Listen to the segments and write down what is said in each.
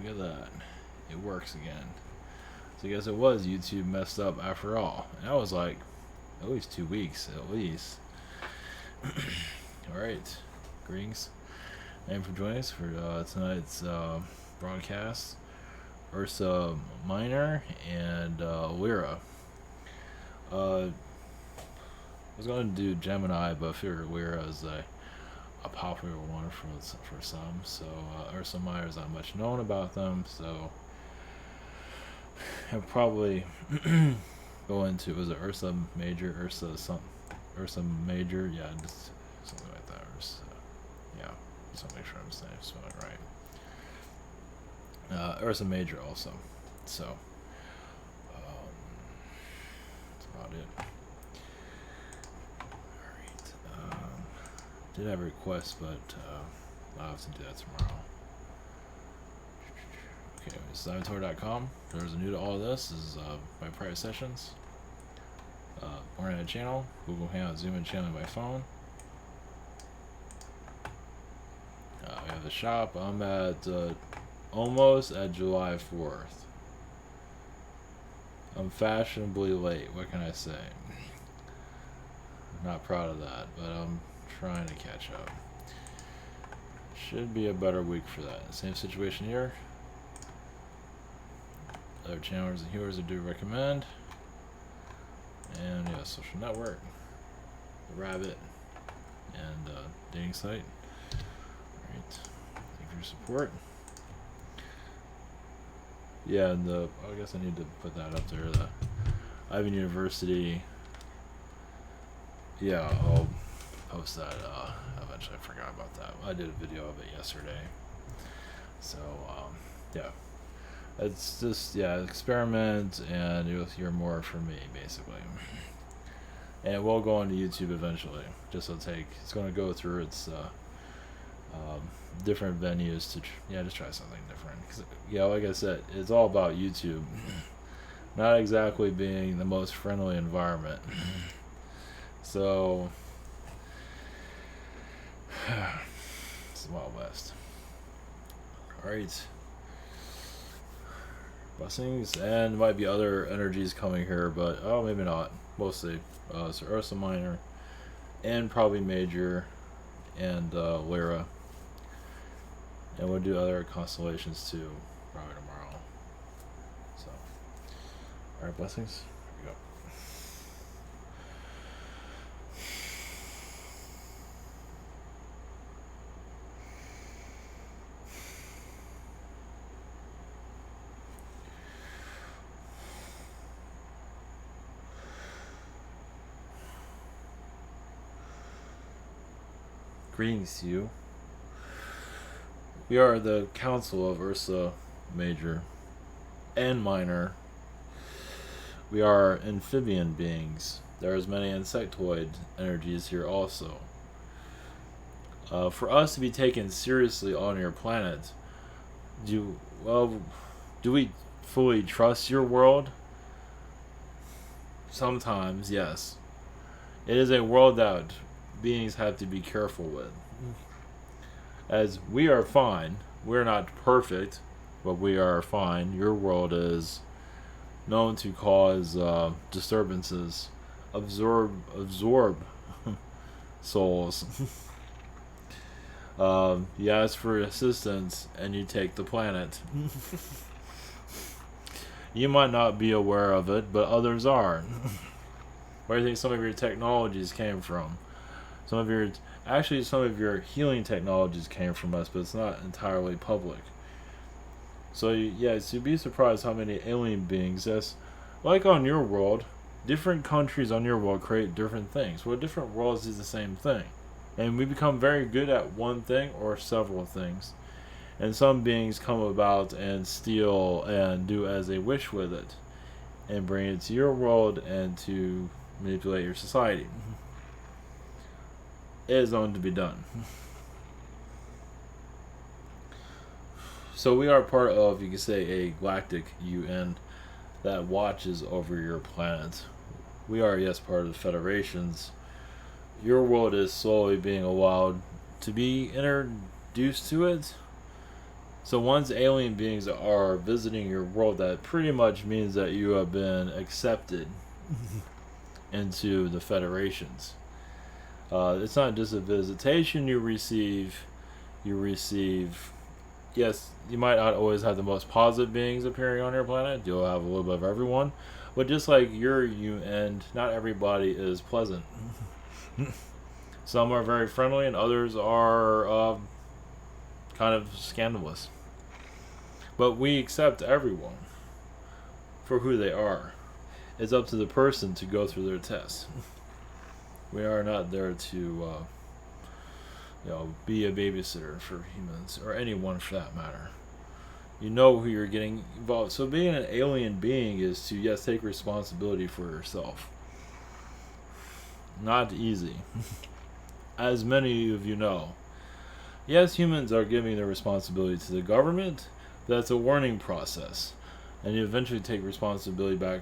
look at that. It works again. So I guess it was YouTube messed up after all. And that was like at least 2 weeks, at least. Alright. Greetings. Thank you for joining us for tonight's broadcast. Ursa Minor and Lyra. I was going to do Gemini, but I figured Lyra is a popular one for some. So Ursa Minor is not much known about them. So I'll probably go into, was it Ursa Major, Ursa Major, yeah, just something like that. Ursa, yeah, just want to make sure I'm saying it right. Ursa Major also. So that's about it. Alright. Did have a request, but I'll have to do that tomorrow. Okay, it's Cybertor.com. For those new to all of this, is my private sessions. Internet channel, Google Hangout, Zoom, and channel by phone. We have the shop. I'm at almost at July 4th. I'm fashionably late. What can I say? I'm not proud of that, but I'm trying to catch up. Should be a better week for that. Same situation here. Other channels and viewers I do recommend. And yeah, social network, the rabbit, and dating site. Alright. Thank you for your support. Yeah, and I guess I need to put that up there. The Ivan University. Yeah, I'll post that eventually. I forgot about that. I did a video of it yesterday. So yeah. It's just, yeah, experiment, and you'll hear more from me, basically. And we'll go on to YouTube eventually. Just it's going to go through its different venues to, just try something different. 'Cause, yeah, like I said, it's all about YouTube. Not exactly being the most friendly environment. So, it's the Wild West. Alright. Blessings, and might be other energies coming here, but maybe not. Mostly, so Ursa Minor, and probably Major, and Lyra, and we'll do other constellations too, probably tomorrow. So, all right, blessings. Here we go. Greetings to you. We are the Council of Ursa Major and Minor. We are amphibian beings. There is many insectoid energies here also. For us to be taken seriously on your planet, do we fully trust your world? Sometimes, yes. It is a world that beings have to be careful with. As we are fine, we're not perfect, but we are fine. Your world is known to cause disturbances, absorb souls. You ask for assistance and you take the planet. You might not be aware of it, but others are. Where do you think some of your technologies came from? Some of your healing technologies came from us, but it's not entirely public. So you'd be surprised how many alien beings, like on your world, different countries on your world create different things. Well, different worlds do the same thing. And we become very good at one thing or several things. And some beings come about and steal and do as they wish with it, and bring it to your world and to manipulate your society. It is known to be done. So we are part of, you could say, a galactic UN that watches over your planet. We are, yes, part of the federations. Your world is slowly being allowed to be introduced to it, So once alien beings are visiting your world, that pretty much means that you have been accepted into the federations. It's not just a visitation you receive. You receive, yes, you might not always have the most positive beings appearing on your planet. You'll have a little bit of everyone. But just like you and not everybody is pleasant. Some are very friendly and others are kind of scandalous. But we accept everyone for who they are. It's up to the person to go through their test. We are not there to be a babysitter for humans or anyone for that matter. You know who you're getting involved. So being an alien being is to, yes, take responsibility for yourself. Not easy. As many of you know. Yes, humans are giving their responsibility to the government. That's a warning process. And you eventually take responsibility back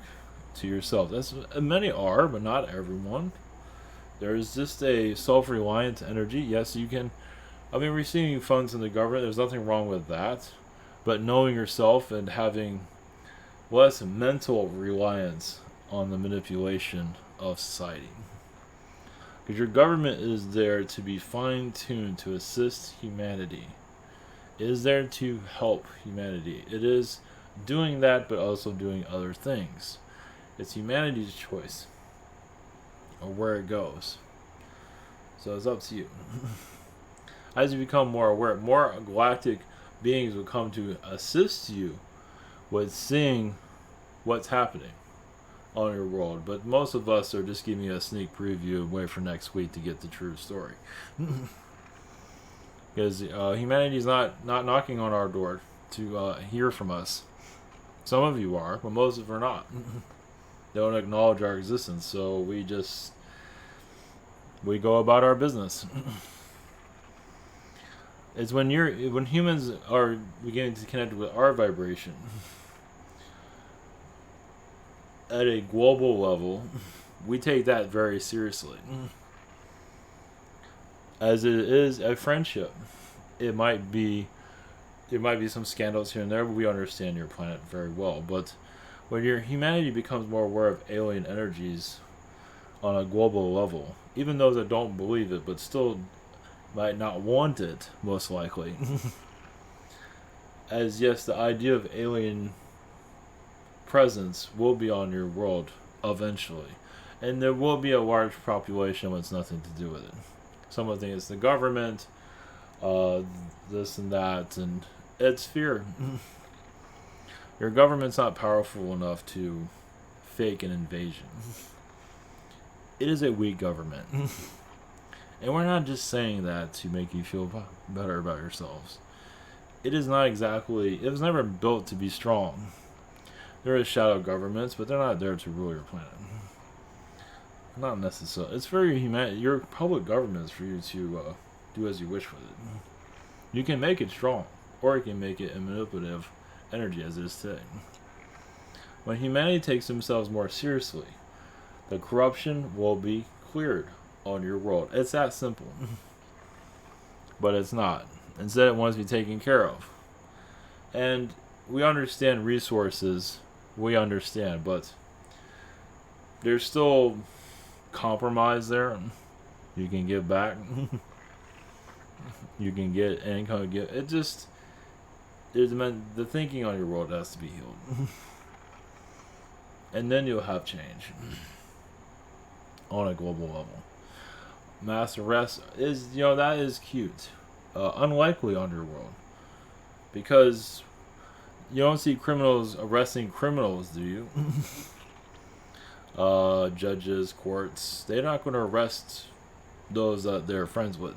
to yourself. Many are, but not everyone. There is just a self-reliant energy. Yes, you can. Receiving funds from the government, there's nothing wrong with that. But knowing yourself and having less mental reliance on the manipulation of society. Because your government is there to be fine-tuned to assist humanity. It is there to help humanity. It is doing that, but also doing other things. It's humanity's choice of where it goes. So it's up to you. As you become more aware, more galactic beings will come to assist you with seeing what's happening on your world. But most of us are just giving you a sneak preview and wait for next week to get the true story. Because humanity is not knocking on our door to hear from us. Some of you are, but most of you are not. They don't acknowledge our existence, so we go about our business. It's when humans are beginning to connect with our vibration at a global level, we take that very seriously. As it is a friendship. It might be some scandals here and there, but we understand your planet very well. But when your humanity becomes more aware of alien energies on a global level, even those that don't believe it, but still might not want it, most likely. As yes, the idea of alien presence will be on your world eventually. And there will be a large population with nothing to do with it. Some of the things, the government, this and that, and it's fear. Your government's not powerful enough to fake an invasion. It is a weak government. And we're not just saying that to make you feel better about yourselves. It was never built to be strong. There is shadow governments, but they're not there to rule your planet. Not necessarily. It's for your public government is for you to do as you wish with it. You can make it strong, or you can make it a manipulative energy as it is today. When humanity takes themselves more seriously, the corruption will be cleared on your world. It's that simple. But it's not. Instead, it wants to be taken care of. And we understand resources. We understand, but there's still compromise there. You can give back. You can get income. The thinking on your world has to be healed. And then you'll have change on a global level. Mass arrest is, that is cute. Unlikely on your world. Because you don't see criminals arresting criminals, do you? Judges, courts, they're not going to arrest those that they're friends with.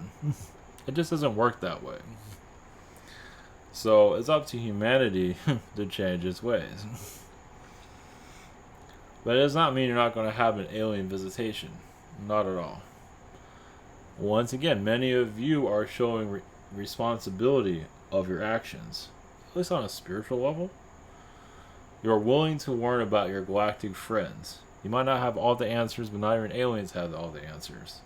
It just doesn't work that way. So it's up to humanity to change its ways. But it does not mean you're not going to have an alien visitation. Not at all. Once again, many of you are showing responsibility of your actions, at least on a spiritual level. You're willing to learn about your galactic friends. You might not have all the answers, but not even aliens have all the answers.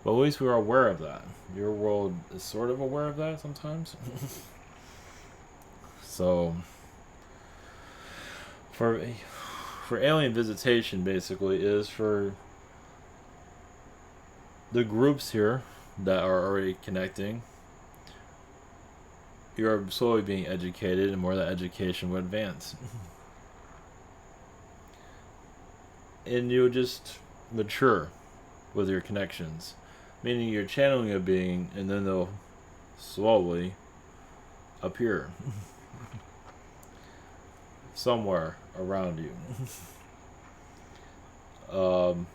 But at least we are aware of that. Your world is sort of aware of that sometimes. So for alien visitation, basically, is for the groups here that are already connecting. You're slowly being educated, and more that education will advance. And you'll just mature with your connections. Meaning you're channeling a being, and then they'll slowly appear somewhere around you. And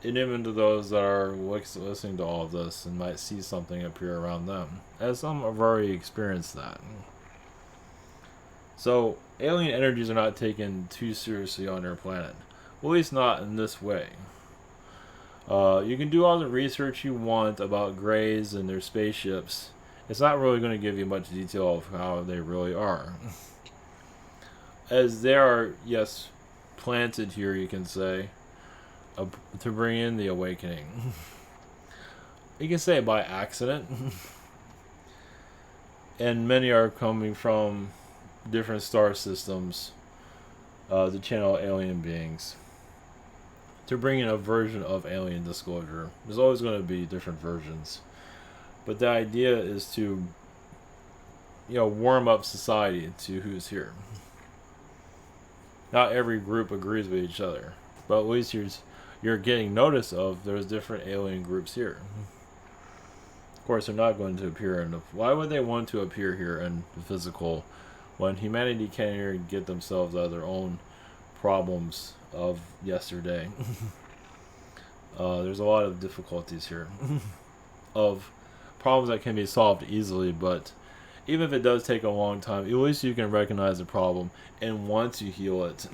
even to those that are listening to all of this and might see something appear around them, as some have already experienced that. So, alien energies are not taken too seriously on your planet. Well, at least not in this way. You can do all the research you want about Greys and their spaceships. It's not really going to give you much detail of how they really are. As they are, yes, planted here, you can say, to bring in the awakening. You can say it by accident. And many are coming from different star systems to channel alien beings, to bring in a version of alien disclosure. There's always going to be different versions. But the idea is to, warm up society to who's here. Not every group agrees with each other, but at least you're getting notice of there's different alien groups here. Of course, they're not going to appear in the... Why would they want to appear here in the physical when humanity can't even get themselves out of their own problems of yesterday? There's a lot of difficulties here. Of problems that can be solved easily, but even if it does take a long time, at least you can recognize the problem and want to heal it.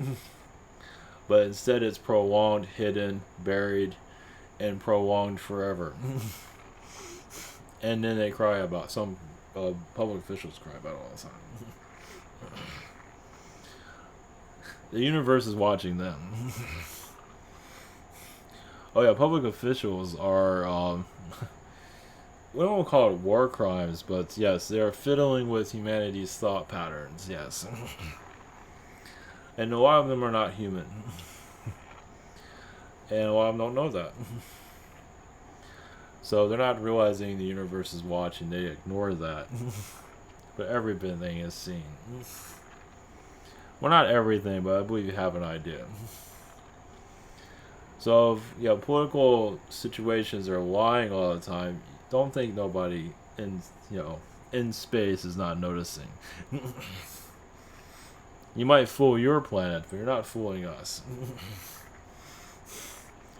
But instead it's prolonged, hidden, buried, and prolonged forever. And then they cry about, some public officials cry about it all the time. The universe is watching them. Oh yeah, public officials are, we don't call it war crimes, but yes, they are fiddling with humanity's thought patterns, yes. And a lot of them are not human. And a lot of them don't know that. So they're not realizing the universe is watching, they ignore that. But everything is seen. Well, not everything, but I believe you have an idea. So, if, political situations are lying all the time, don't think nobody in space is not noticing. You might fool your planet, but you're not fooling us.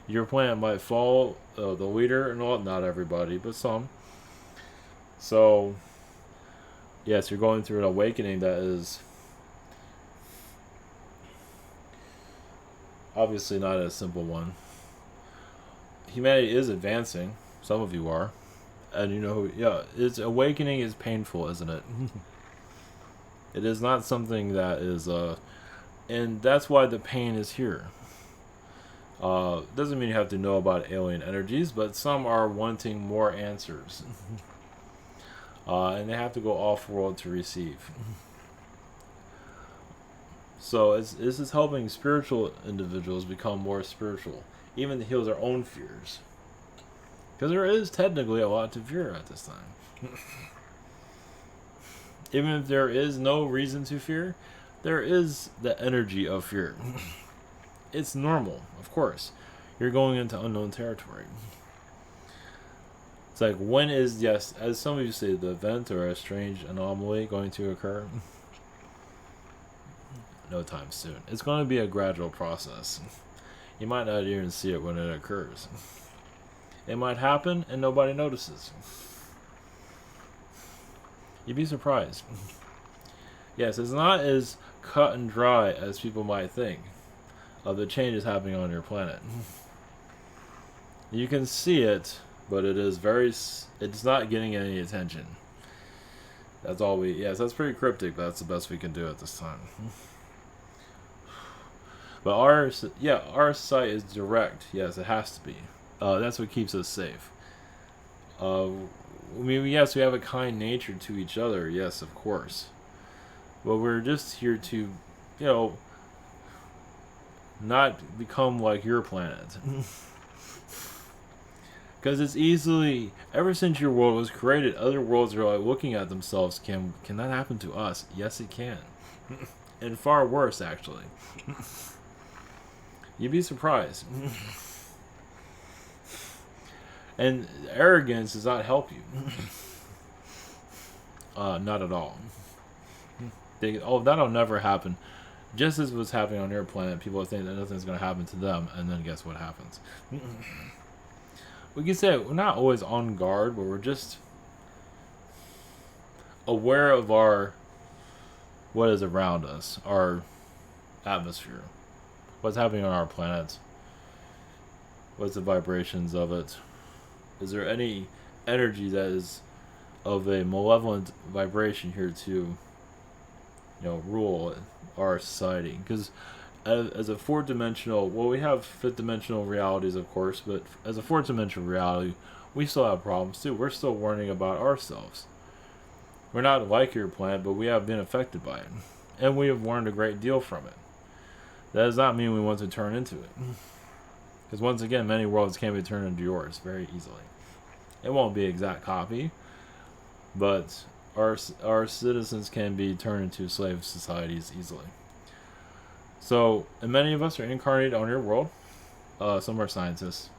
Your planet might follow the leader, and not everybody, but some. So, yes, you're going through an awakening that is obviously not a simple one. Humanity is advancing. Some of you are. And its awakening is painful, isn't it? It is not something that is, and that's why the pain is here. Doesn't mean you have to know about alien energies, but some are wanting more answers. And they have to go off-world to receive. So this is helping spiritual individuals become more spiritual, even to heal their own fears. Because there is technically a lot to fear at this time. Even if there is no reason to fear, there is the energy of fear. It's normal, of course. You're going into unknown territory. It's like, when is, yes, as some of you say, the event or a strange anomaly going to occur? No time soon. It's going to be a gradual process. You might not even see it when it occurs. It might happen and nobody notices. You'd be surprised. Yes, it's not as cut and dry as people might think of the changes happening on your planet. You can see it, but it's not getting any attention. That's all that's pretty cryptic, but that's the best we can do at this time. But our sight is direct. Yes, it has to be. That's what keeps us safe. Yes, we have a kind nature to each other. Yes, of course. But we're just here to, not become like your planet. Because it's easily, ever since your world was created, other worlds are like looking at themselves. Can that happen to us? Yes, it can. And far worse, actually. You'd be surprised. And arrogance does not help you. Not at all. That'll never happen. Just as what's happening on your planet, people think that nothing's going to happen to them, and then guess what happens? We can say we're not always on guard, but we're just aware of what is around us, our atmosphere, what's happening on our planet, what's the vibrations of it. Is there any energy that is of a malevolent vibration here to, rule our society? Because as a fourth dimensional, well, we have fifth dimensional realities, of course, but as a fourth dimensional reality, we still have problems too. We're still learning about ourselves. We're not like your planet, but we have been affected by it, and we have learned a great deal from it. That does not mean we want to turn into it, because once again, many worlds can be turned into yours very easily. It won't be an exact copy, but our citizens can be turned into slave societies easily. So, and many of us are incarnated on your world. Some are scientists.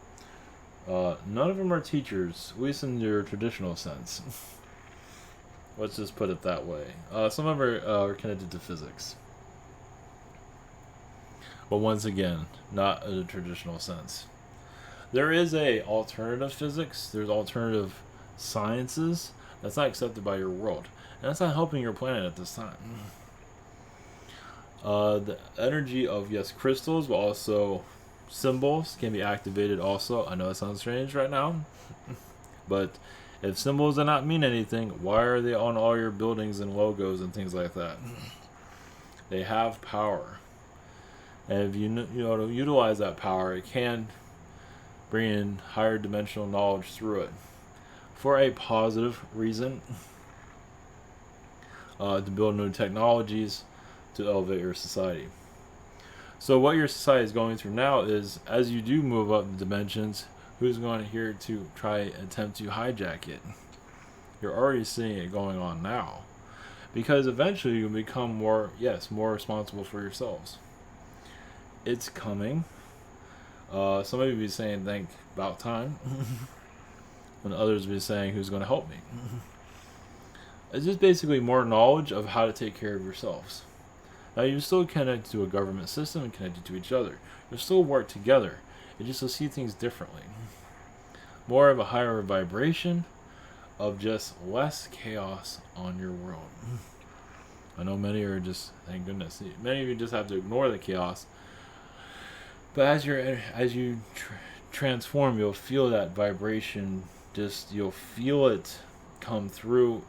None of them are teachers, at least in your traditional sense. Let's just put it that way. Some of them are connected to physics. But once again, not in a traditional sense. There is a alternative physics. There's alternative sciences that's not accepted by your world, and that's not helping your planet at this time. The energy of crystals, but also symbols can be activated. Also, I know it sounds strange right now, but if symbols do not mean anything, why are they on all your buildings and logos and things like that? They have power, and if you to utilize that power, it can bring in higher dimensional knowledge through it for a positive reason, to build new technologies to elevate your society. So what your society is going through now is, as you do move up the dimensions, who's going here to try attempt to hijack it? You're already seeing it going on now, because eventually you'll become more responsible for yourselves. It's coming. Some of you be saying, "Think about time," and others be saying, "Who's going to help me?" It's just basically more knowledge of how to take care of yourselves. Now, you're still connected to a government system and connected to each other. You still work together. You just will see things differently. More of a higher vibration of just less chaos on your world. I know many are just, thank goodness, many of you just have to ignore the chaos. But as you transform, you'll feel that vibration. You'll feel it come through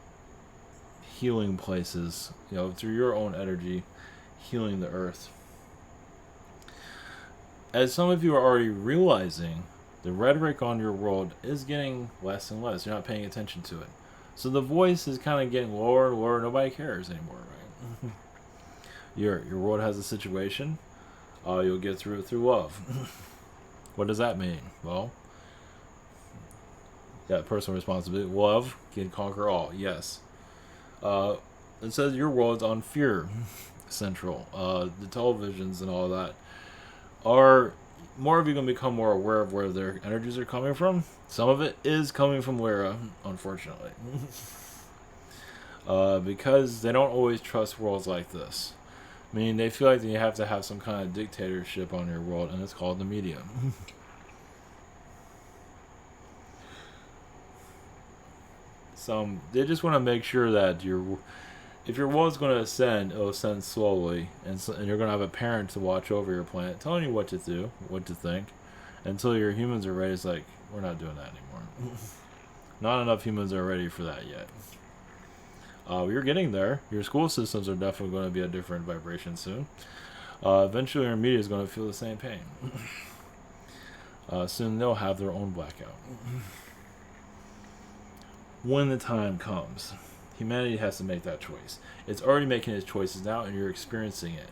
healing places. Through your own energy, healing the earth. As some of you are already realizing, the rhetoric on your world is getting less and less. You're not paying attention to it. So the voice is kind of getting lower and lower. Nobody cares anymore, right? Your world has a situation. You'll get through it through love. What does that mean? Well, personal responsibility. Love can conquer all. Yes. It says your world's on fear central. The televisions and all that are more of you going to become more aware of where their energies are coming from. Some of it is coming from Lyra, unfortunately. Because they don't always trust worlds like this. I mean, they feel like you have to have some kind of dictatorship on your world, and it's called the media. They just want to make sure that if your world's going to ascend, it'll ascend slowly, and you're going to have a parent to watch over your planet, telling you what to do, what to think, until your humans are ready. It's like, we're not doing that anymore. Not enough humans are ready for that yet. You're getting there. Your school systems are definitely going to be a different vibration soon. Eventually, your media is going to feel the same pain. Soon they'll have their own blackout. When the time comes. Humanity has to make that choice. It's already making its choices now, and you're experiencing it.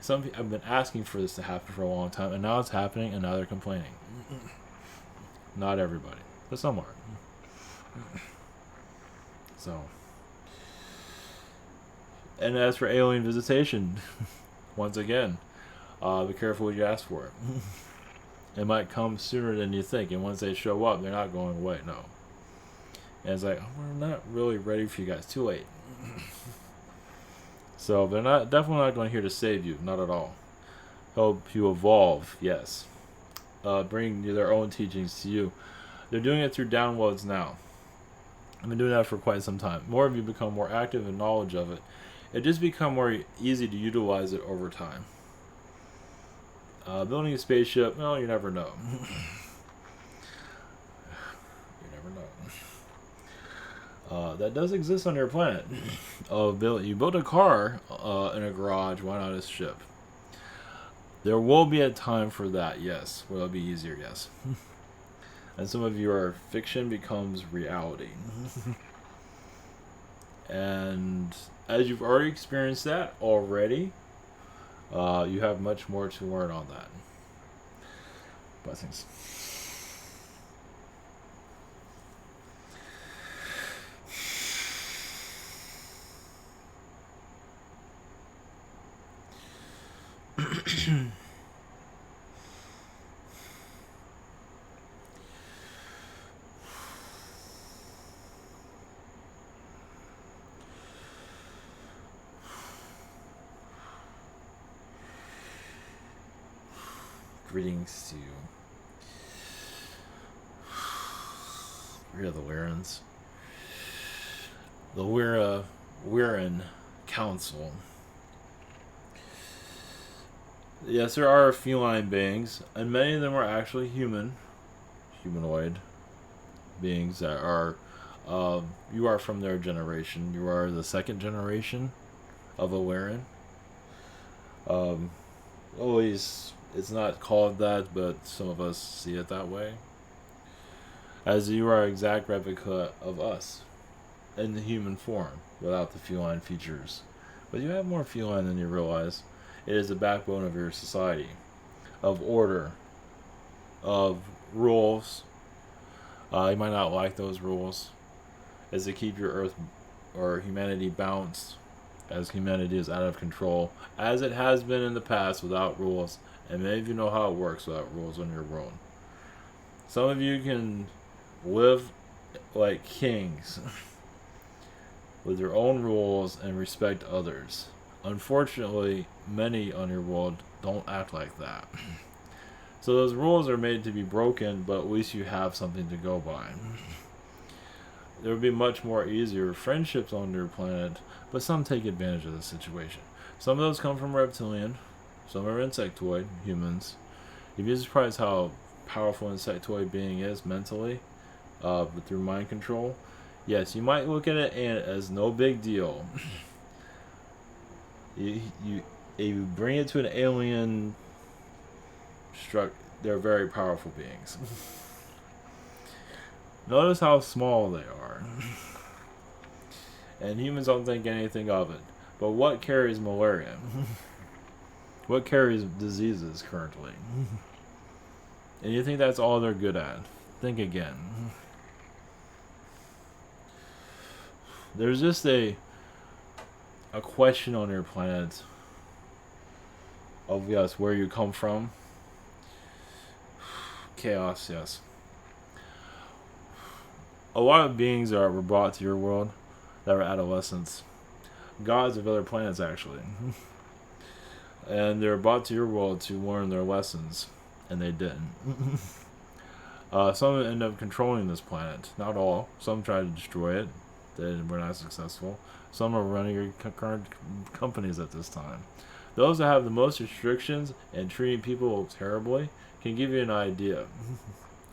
I've been asking for this to happen for a long time, and now it's happening, and now they're complaining. Not everybody, but some are. So, and as for alien visitation, once again, be careful what you ask for. It might come sooner than you think, and once they show up, they're not going away. No. And it's like, we're not really ready for you guys. Too late. So they're definitely not going here to save you. Not at all. Help you evolve. Yes. Bring their own teachings to you. They're doing it through downloads now. I've been doing that for quite some time. More of you become more active in knowledge of it. It just become more easy to utilize it over time. Building a spaceship, well, you never know. You never know. That does exist on your planet. You build a car in a garage, why not a ship? There will be a time for that, yes. Will it be easier? Yes. And some of your fiction becomes reality. And as you've already experienced that already, you have much more to learn on that. Blessings. Greetings to you. We're the Lyrans. The Lyran Council. Yes, there are feline beings, and many of them are actually humanoid beings that are, you are from their generation. You are the second generation of a Lyran. Always, it's not called that, but some of us see it that way. As you are an exact replica of us in the human form, without the feline features. But you have more feline than you realize. It is the backbone of your society, of order, of rules. You might not like those rules, as to keep your Earth or humanity balanced, as humanity is out of control, as it has been in the past without rules. And many of you know how it works without rules on your own. Some of you can live like kings with your own rules and respect others. Unfortunately, many on your world don't act like that. So those rules are made to be broken, but at least you have something to go by. There would be much more easier friendships on your planet, but some take advantage of the situation. Some of those come from reptilian, some are insectoid, humans. You'd be surprised how powerful an insectoid being is mentally, through mind control. Yes, you might look at it as no big deal. You bring it to an alien they're very powerful beings. Notice how small they are. And humans don't think anything of it. But what carries malaria? What carries diseases currently? And you think that's all they're good at? Think again. There's just a question on your planet of, yes, where you come from. Chaos, yes. A lot of beings were brought to your world that were adolescents. Gods of other planets, actually. And they're brought to your world to learn their lessons, and they didn't. Some end up controlling this planet. Not all. Some try to destroy it. They were not successful. Some are running your current companies at this time. Those that have the most restrictions and treating people terribly can give you an idea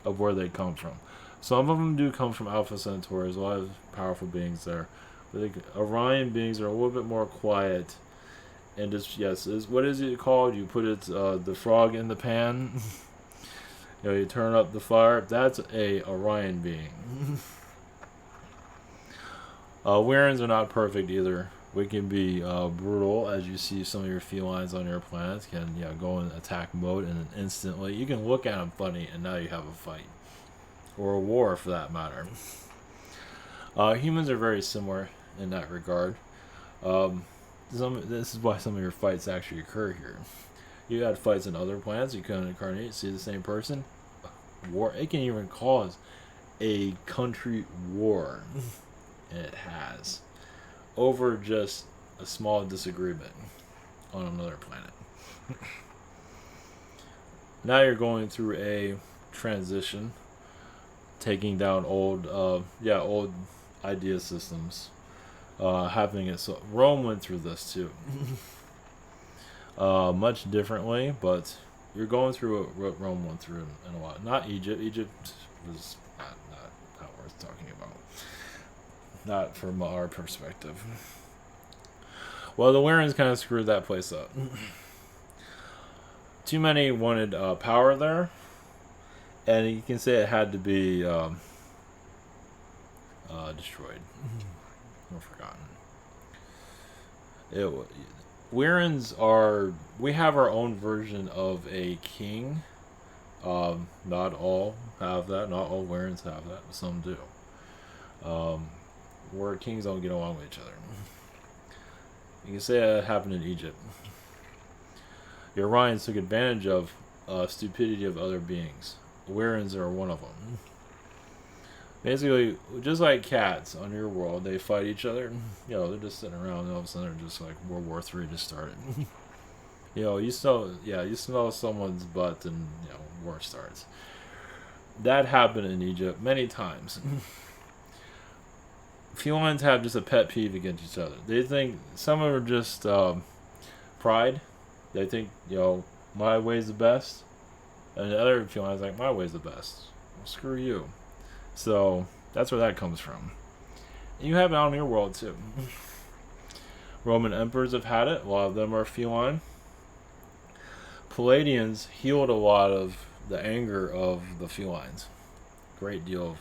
of where they come from. Some of them do come from Alpha Centaurs, a lot of powerful beings there. The Orion beings are a little bit more quiet. And just, yes, what is it called? You put the frog in the pan. You turn up the fire. That's a Orion being. Warrens are not perfect either. We can be brutal, as you see some of your felines on your planets can go in attack mode and instantly you can look at them funny and now you have a fight or a war for that matter. Humans are very similar in that regard. This is why some of your fights actually occur here. You had fights in other planets. You couldn't incarnate, see the same person. War. It can even cause a country war, and it has, over just a small disagreement on another planet. Now you're going through a transition, taking down old idea systems. Happening it so Rome went through this too. Much differently, but you're going through what Rome went through in a lot. Not Egypt. Egypt was not worth talking about. Not from our perspective. Well, the Warrens kind of screwed that place up. Too many wanted power there, and you can say it had to be destroyed or forgotten. Warrens are. We have our own version of a king. Not all have that. Not all Warrens have that. Some do. Where kings don't get along with each other. You can say that happened in Egypt. The Orions took advantage of stupidity of other beings. Warrens are one of them. Basically, just like cats on your world, they fight each other. They're just sitting around, and all of a sudden, they're just like World War III just started. You smell someone's butt, and war starts. That happened in Egypt many times. Felines have just a pet peeve against each other. They think some of them are just pride. They think my way's the best, and the other felines like my way's the best. Well, screw you. So that's where that comes from. And you have it out in your world too. Roman emperors have had it. A lot of them are feline. Palladians healed a lot of the anger of the felines. Great deal of.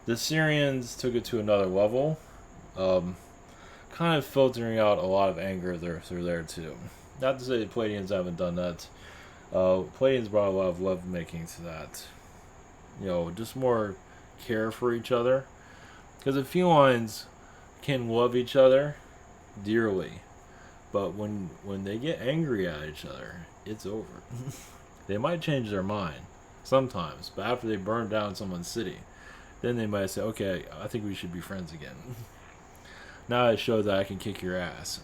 The Syrians took it to another level, kind of filtering out a lot of anger through there too. Not to say the Palladians haven't done that. Palladians brought a lot of love making to that. Just more care for each other. Because the felines can love each other dearly, but when they get angry at each other, it's over. They might change their mind sometimes, but after they burn down someone's city, then they might say, okay, I think we should be friends again. Now it shows that I can kick your ass.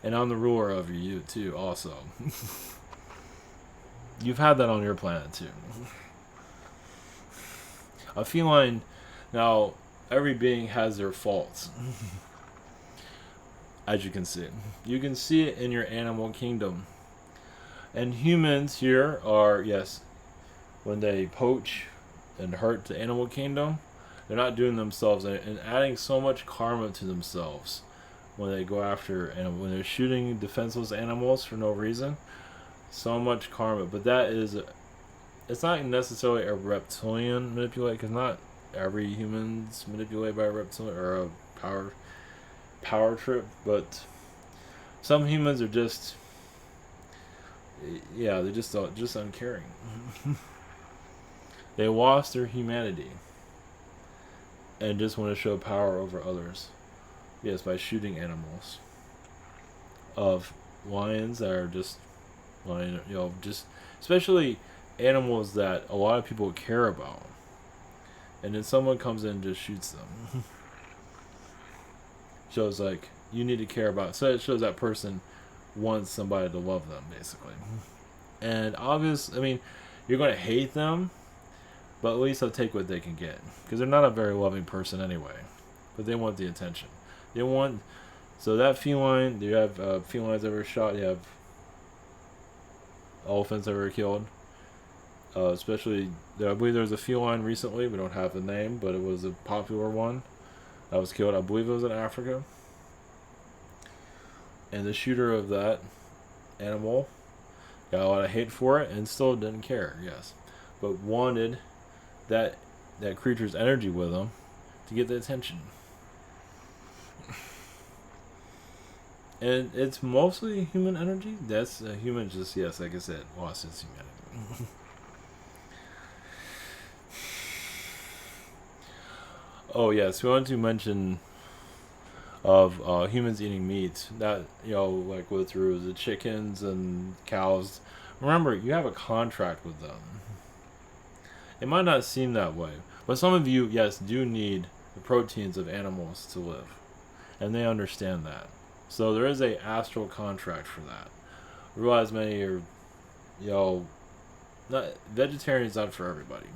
And I'm the ruler of you too, also. You've had that on your planet too. A feline, now, every being has their faults. As you can see. You can see it in your animal kingdom. And humans here are, yes, when they poach and hurt the animal kingdom, they're not doing themselves and adding so much karma to themselves when they go after and when they're shooting defenseless animals for no reason. So much karma, but that is, it's not necessarily a reptilian manipulate, because not every human's manipulated by a reptilian or a power trip, but some humans are just, they're just uncaring. They lost their humanity and just want to show power over others. Yes, by shooting animals. Of lions that are just especially animals that a lot of people care about. And then someone comes in and just shoots them. Shows like you need to care about. So it shows that person wants somebody to love them, basically. And you're going to hate them, but at least they'll take what they can get. Because they're not a very loving person anyway. But they want the attention. So that feline, you have felines ever shot, you have elephants ever killed. Especially, I believe there was a feline recently, we don't have the name, but it was a popular one that was killed. I believe it was in Africa. And the shooter of that animal got a lot of hate for it and still didn't care, yes. But wanted that creature's energy with him to get the attention. And it's mostly human energy. That's human, just, yes, like I said, lost its humanity. Oh, yes, we wanted to mention of humans eating meat. That, like with through the chickens and cows. Remember, you have a contract with them. It might not seem that way, but some of you, yes, do need the proteins of animals to live, and they understand that. So there is a astral contract for that. Realize many are, not vegetarian is not for everybody,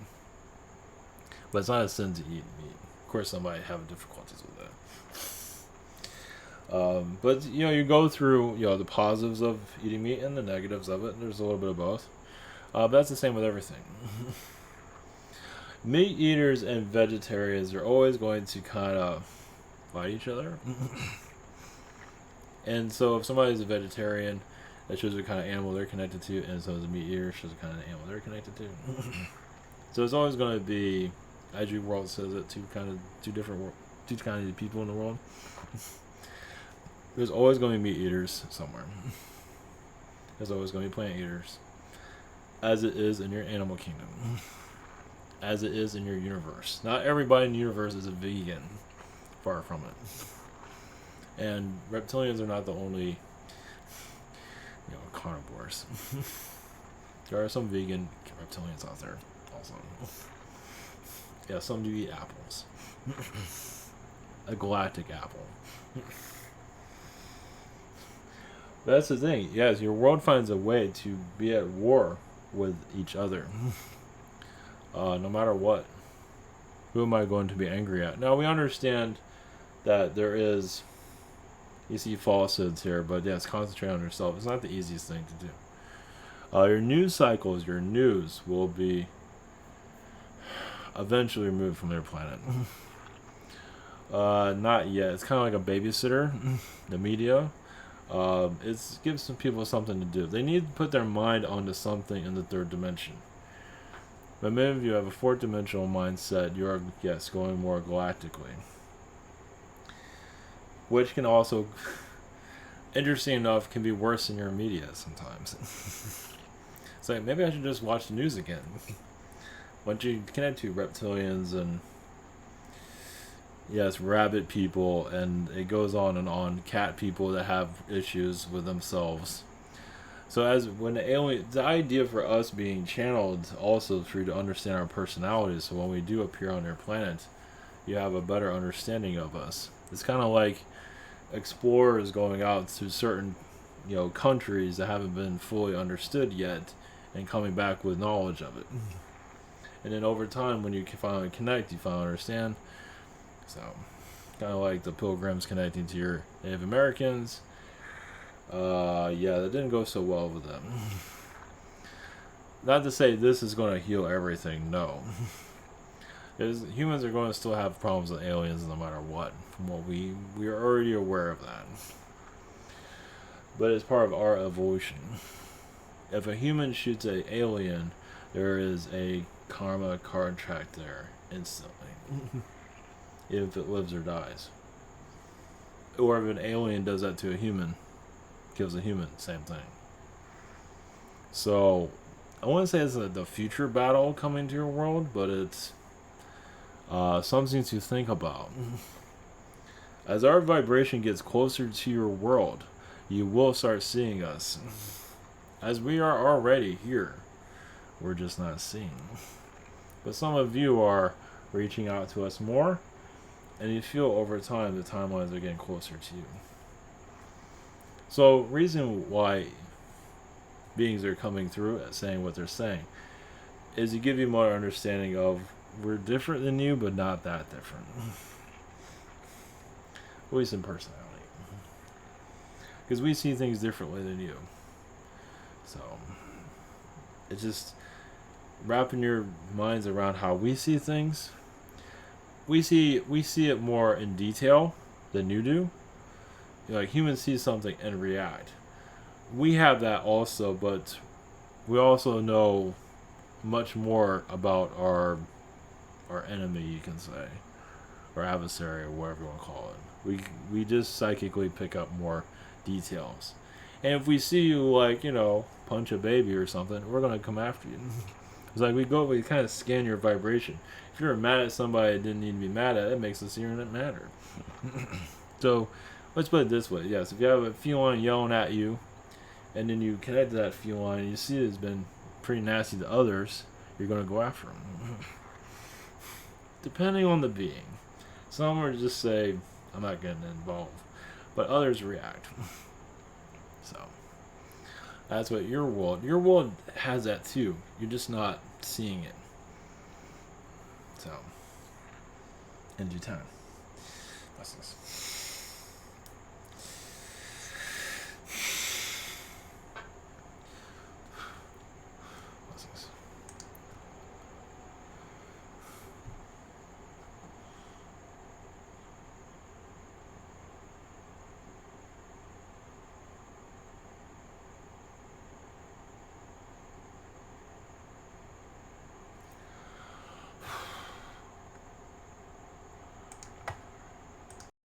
but it's not a sin to eat meat. Of course, somebody have difficulties with that. But you go through the positives of eating meat and the negatives of it. And there's a little bit of both. But that's the same with everything. Meat eaters and vegetarians are always going to kind of fight each other. And so if somebody's a vegetarian, that shows what kind of animal they're connected to, and so is a meat eater, shows what kind of animal they're connected to. So it's always going to be, as your world says it, two kinds of people in the world. There's always going to be meat eaters somewhere. There's always going to be plant eaters, as it is in your animal kingdom, as it is in your universe. Not everybody in the universe is a vegan. Far from it. And reptilians are not the only, carnivores. There are some vegan reptilians out there also. Yeah, some do eat apples. A galactic apple. But that's the thing. Yes, your world finds a way to be at war with each other. No matter what. Who am I going to be angry at? Now, we understand that there is, you see falsehoods here, but yes, concentrate on yourself. It's not the easiest thing to do. Your news cycles, your news will be eventually removed from their planet. Not yet. It's kind of like a babysitter, the media. It gives some people something to do. They need to put their mind onto something in the third dimension. But many of you have a fourth dimensional mindset. You are, yes, going more galactically. Which can also, interesting enough, can be worse than your media sometimes. It's like, maybe I should just watch the news again. Once you connect to reptilians and, yes, rabbit people, and it goes on, cat people that have issues with themselves. So when the idea for us being channeled also through to understand our personalities, so when we do appear on their planet, you have a better understanding of us. It's kind of like explorers going out to certain, countries that haven't been fully understood yet, and coming back with knowledge of it. And then over time, when you finally connect, you finally understand. So, kind of like the pilgrims connecting to your Native Americans. Yeah, that didn't go so well with them. Not to say this is going to heal everything, no. Because humans are going to still have problems with aliens no matter what. From what we are already aware of that. But it's part of our evolution. If a human shoots an alien, there is a karma contract there instantly. If it lives or dies. Or if an alien does that to a human, kills a human, same thing. So, I wouldn't say it's the future battle coming to your world, but it's something to think about. As our vibration gets closer to your world, you will start seeing us. As we are already here, we're just not seeing. But some of you are reaching out to us more, and you feel over time the timelines are getting closer to you. So, reason why beings are coming through and saying what they're saying is to give you more understanding of we're different than you, but not that different. At least in personality. Because we see things differently than you. So, it's just wrapping your minds around how we see things. We see it more in detail than you do. Like, humans see something and react. We have that also, but we also know much more about our enemy, you can say. or adversary, or whatever you want to call it. We just psychically pick up more details. And if we see you, like, punch a baby or something, we're going to come after you. It's like we kind of scan your vibration. If you're mad at somebody that didn't need to be mad at, it makes us even madder. So, let's put it this way. Yes, if you have a feline yelling at you, and then you connect to that feline, and you see it's been pretty nasty to others, you're going to go after them. Depending on the being. Some are just say, I'm not getting involved. But others react. So, that's what your world has that too. You're just not seeing it. So, in due time. That's this.